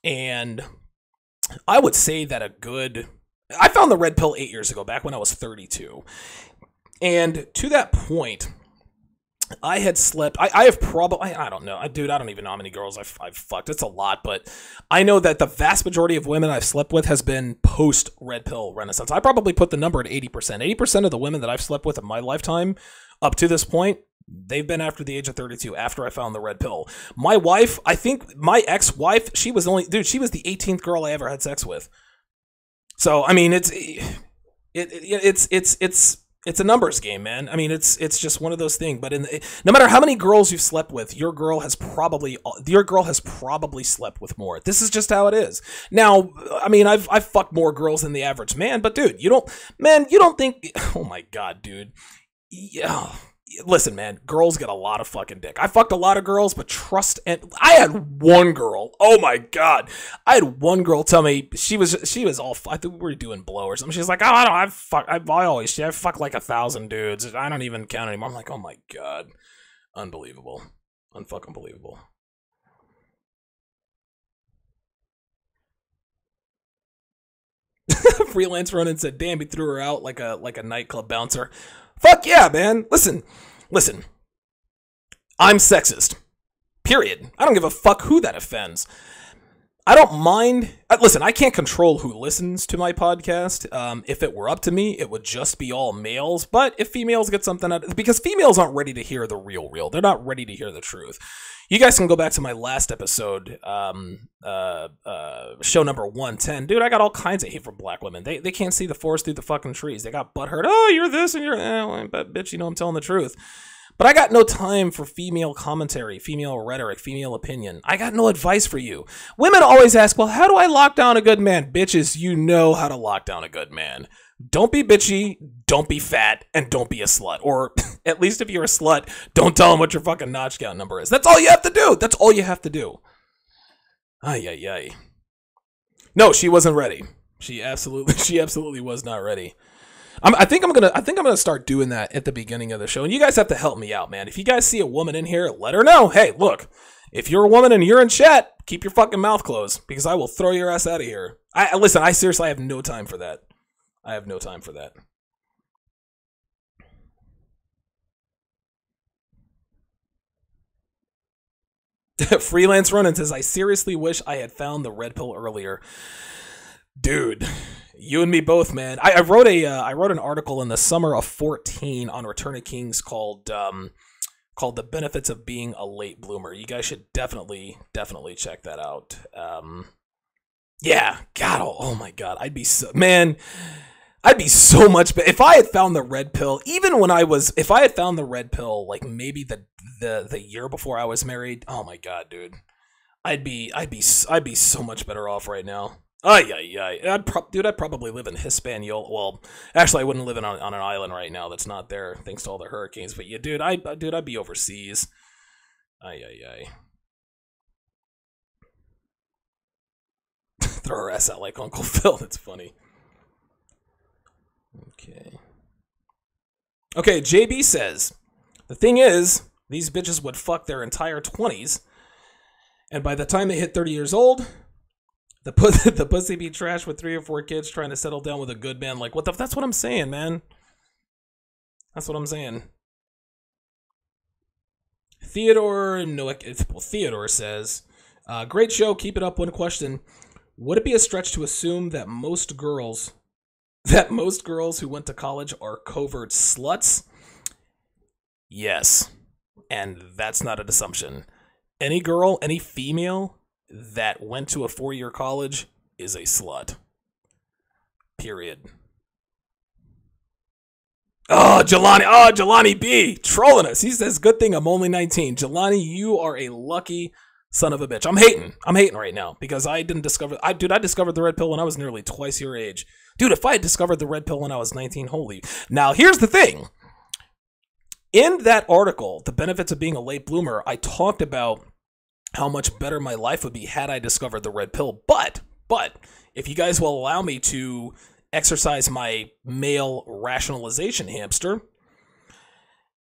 Speaker 1: And I would say that I found the red pill 8 years ago, back when I was 32. And to that point, I had slept, I have probably, I don't know, dude, I don't even know how many girls I've fucked. It's a lot, but I know that the vast majority of women I've slept with has been post red pill renaissance. I probably put the number at 80%. 80% of the women that I've slept with in my lifetime up to this point, they've been after the age of 32, after I found the red pill. My wife, I think my ex-wife, she was the 18th girl I ever had sex with. So, I mean, it's a numbers game, man. I mean, it's just one of those things. But no matter how many girls you've slept with, your girl has probably slept with more. This is just how it is. Now, I mean, I've fucked more girls than the average man, but dude, you don't think? Oh my god, dude. Yeah. Listen, man, girls get a lot of fucking dick. I fucked a lot of girls, but I had one girl. Oh my god, I had one girl tell me she was all. I think we were doing blow or something. She's like, oh, I fuck like 1,000 dudes. I don't even count anymore. I'm like, oh my god, unbelievable, unfucking believable. Freelance Ronin said, damn, he threw her out like a nightclub bouncer. Fuck yeah, man. Listen. I'm sexist. Period. I don't give a fuck who that offends. I don't mind. Listen, I can't control who listens to my podcast. If it were up to me, it would just be all males. But if females get something out, because females aren't ready to hear the real. They're not ready to hear the truth. You guys can go back to my last episode, show number 110. Dude, I got all kinds of hate from black women. They can't see the forest through the fucking trees. They got butthurt. Oh, you're this and you're but bitch, you know I'm telling the truth. But I got no time for female commentary, female rhetoric, female opinion. I got no advice for you. Women always ask, well, how do I lock down a good man? Bitches, you know how to lock down a good man. Don't be bitchy, don't be fat, and don't be a slut. Or at least if you're a slut, don't tell them what your fucking notch count number is. That's all you have to do. That's all you have to do. Ay, ay, ay. No, she wasn't ready. She absolutely was not ready. I think I'm gonna start doing that at the beginning of the show, and you guys have to help me out, man. If you guys see a woman in here, let her know. Hey, look, if you're a woman and you're in chat, keep your fucking mouth closed because I will throw your ass out of here. Listen, I seriously have no time for that. I have no time for that. Freelance Ronin says, I seriously wish I had found the red pill earlier. Dude, you and me both, man. I wrote an article in the summer of 2014 on Return of Kings called The Benefits of Being a Late Bloomer. You guys should definitely check that out. Yeah, God, oh my God, I'd be so much better if I had found the red pill. If I had found the red pill, like maybe the year before I was married. Oh my God, dude, I'd be so much better off right now. I'd probably live in Hispaniola. Well, actually, I wouldn't live on an island right now that's not there, thanks to all the hurricanes. But yeah, dude, I'd be overseas. Throw her ass out like Uncle Phil. That's funny. Okay, JB says, the thing is, these bitches would fuck their entire 20s, and by the time they hit 30 years old, the pussy be trash with 3 or 4 kids trying to settle down with a good man. Like, that's what I'm saying, man. That's what I'm saying. Theodore says, great show, keep it up. One question. Would it be a stretch to assume that most girls who went to college are covert sluts? Yes. And that's not an assumption. Any girl, any female that went to a 4-year college is a slut. Period. Oh, Jelani B. Trolling us. He says, good thing I'm only 19. Jelani, you are a lucky son of a bitch. I'm hating right now because I discovered the red pill when I was nearly twice your age. Dude, if I had discovered the red pill when I was 19, holy. Now, here's the thing. In that article, The Benefits of Being a Late Bloomer, I talked about how much better my life would be had I discovered the red pill. But if you guys will allow me to exercise my male rationalization hamster,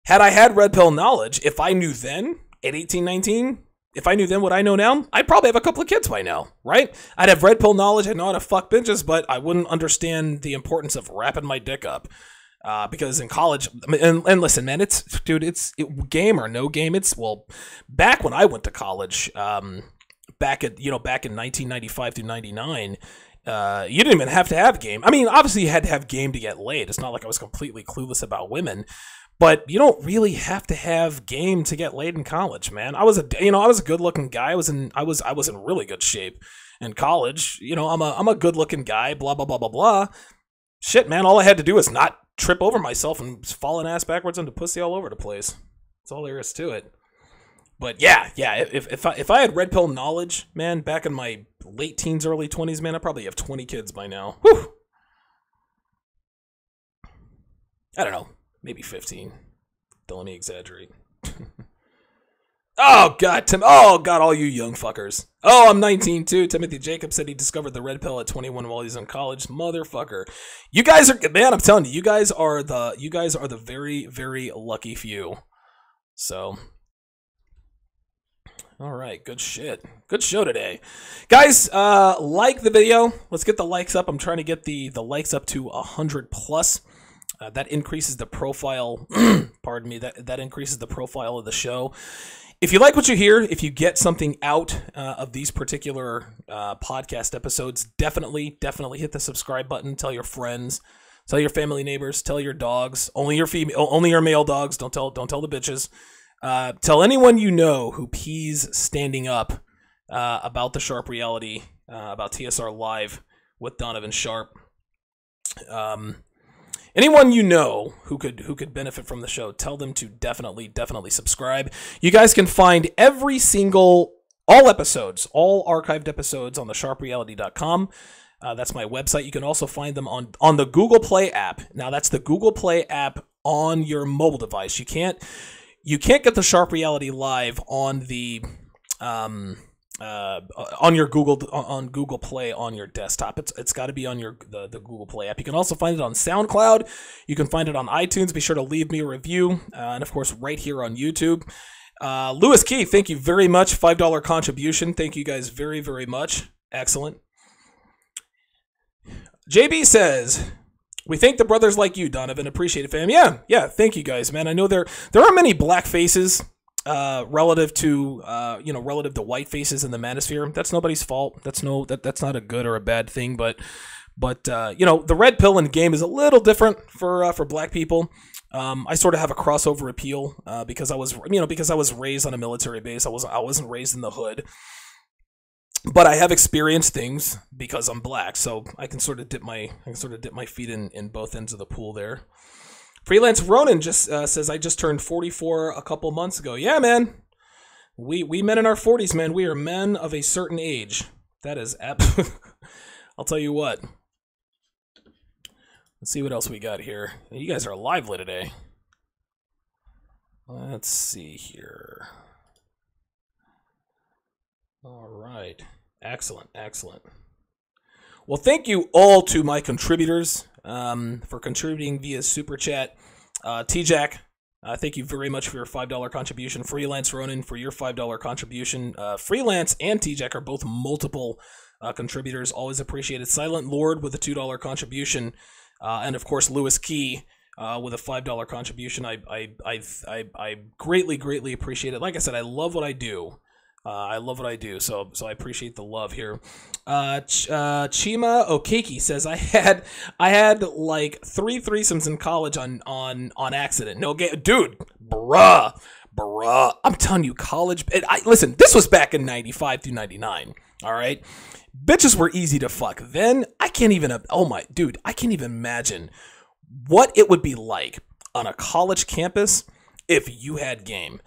Speaker 1: had I had red pill knowledge, if I knew then, at 18, 19, if I knew then what I know now, I'd probably have a couple of kids by now, right? I'd have red pill knowledge, I'd know how to fuck bitches, but I wouldn't understand the importance of wrapping my dick up. Because in college, and listen, man, it's game or no game. Back when I went to college, back in 1995 through 99, you didn't even have to have game. I mean, obviously you had to have game to get laid. It's not like I was completely clueless about women, but you don't really have to have game to get laid in college, man. I was a good looking guy. I was in really good shape in college. I'm a good looking guy. Blah blah blah blah blah. Shit, man. All I had to do was not trip over myself and fall an ass backwards into pussy all over the place. That's all there is to it. But yeah. If I had red pill knowledge, man, back in my late teens, early 20s, man, I probably have 20 kids by now. Whew. I don't know, maybe 15. Don't let me exaggerate. Oh God, Tim! Oh God, all you young fuckers! Oh, I'm 19 too. Timothy Jacobs said he discovered the red pill at 21 while he's in college. Motherfucker, you guys are, man. I'm telling you, you guys are the very, very lucky few. So, all right, good shit. Good show today, guys. Like the video. Let's get the likes up. I'm trying to get the likes up to 100 plus. That increases the profile. Pardon me. That increases the profile of the show. If you like what you hear, if you get something out of these particular podcast episodes, definitely hit the subscribe button. Tell your friends, tell your family, neighbors, tell your dogs. Only your male dogs. Don't tell the bitches. Tell anyone you know who pees standing up about the Sharp reality, about TSR Live with Donovan Sharp. Anyone you know who could benefit from the show, tell them to definitely subscribe. You guys can find all episodes, all archived episodes on the sharpreality.com. That's my website. You can also find them on the Google Play app. Now that's the Google Play app on your mobile device. You can't get the Sharp Reality Live on the on Google Play on your desktop. It's got to be on the Google Play app. You can also find it on SoundCloud. You can find it on iTunes. Be sure to leave me a review, and of course right here on YouTube. Lewis Key, thank you very much. $5 contribution. Thank you guys very, very much. Excellent. JB says, we thank the brothers like you, Donovan. Appreciate it, fam. Yeah. Thank you guys, man. I know there are many black faces relative to white faces in the manosphere. That's nobody's fault. That's not a good or a bad thing. But the red pill in the game is a little different for black people. I sort of have a crossover appeal because I was raised on a military base. I wasn't raised in the hood. But I have experienced things because I'm black, so I can sort of dip my feet in both ends of the pool there. Freelance Ronan just says, I just turned 44 a couple months ago. Yeah, man. We men in our 40s, man. We are men of a certain age. That is I'll tell you what. Let's see what else we got here. You guys are lively today. Let's see here. All right. Excellent. Well, thank you all to my contributors for contributing via Super Chat. T-Jack, thank you very much for your $5 contribution. Freelance Ronan for your $5 contribution. Freelance and T-Jack are both multiple contributors. Always appreciated. Silent Lord with a $2 contribution. And, of course, Lewis Key with a $5 contribution. I greatly appreciate it. Like I said, I love what I do. So I appreciate the love here. Chima Okeki says, I had like 3 threesomes in college on accident. No game, dude, bruh. I'm telling you, college. Listen, this was back in 95 through 99. All right, bitches were easy to fuck. Then I can't even imagine what it would be like on a college campus if you had game.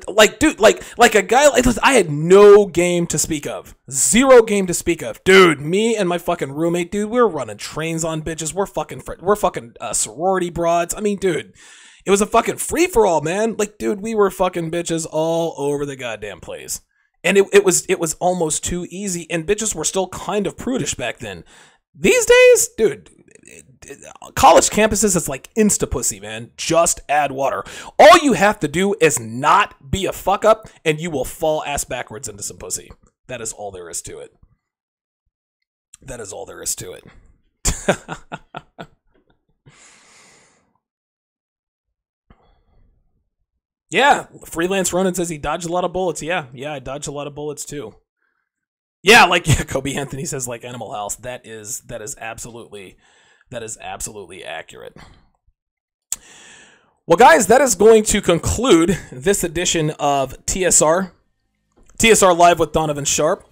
Speaker 1: Like, dude, like a guy, I had no game to speak of. 0 game to speak of. Dude, me and my fucking roommate, dude, we were running trains on bitches. We're fucking sorority broads. I mean, dude, it was a fucking free-for-all, man. Like, dude, we were fucking bitches all over the goddamn place. And it was almost too easy, and bitches were still kind of prudish back then. These days, dude, college campuses, it's like insta-pussy, man. Just add water. All you have to do is not be a fuck-up, and you will fall ass backwards into some pussy. That is all there is to it. Yeah, Freelance Ronan says he dodged a lot of bullets. Yeah, I dodged a lot of bullets too. Yeah, Kobe Anthony says, like Animal House. That is absolutely accurate. Well, guys, that is going to conclude this edition of TSR Live with Donovan Sharp.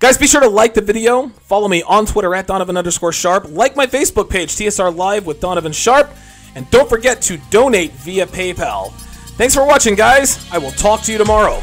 Speaker 1: Guys, be sure to like the video. Follow me on Twitter at Donovan_Sharp. Like my Facebook page, TSR Live with Donovan Sharp. And don't forget to donate via PayPal. Thanks for watching, guys. I will talk to you tomorrow.